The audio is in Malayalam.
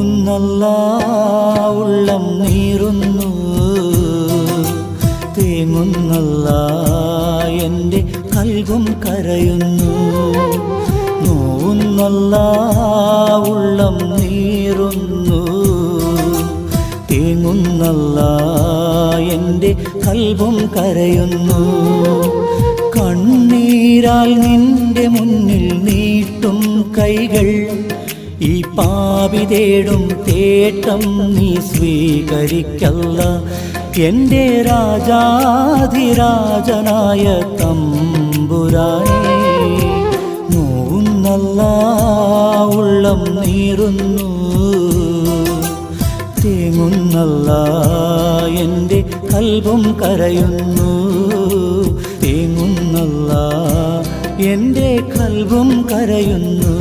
നോവുന്നല്ലാ ഉള്ളം നീറുന്നു, തേങ്ങുന്നല്ലാ എൻ്റെ കൽബും കരയുന്നു. നോവുന്നല്ലാ ഉള്ളം നീറുന്നു, തേങ്ങുന്നല്ലാ എൻ്റെ കൽബും കരയുന്നു. കണ്ണീരാൽ നിന്റെ മുന്നിൽ നീട്ടും കൈകൾ, ഈ പാപി തേടും തേട്ടം നീ സ്വീകരിക്കല്ല. എൻ്റെ രാജാധിരാജനായ തമ്പുരാനേ, നോവുന്നല്ലാ ഉള്ളം നീറുന്നു, തേങ്ങുന്നല്ലാ എൻ്റെ കൽബും കരയുന്നു. തേങ്ങുന്നല്ലാ എൻ്റെ കൽബും കരയുന്നു.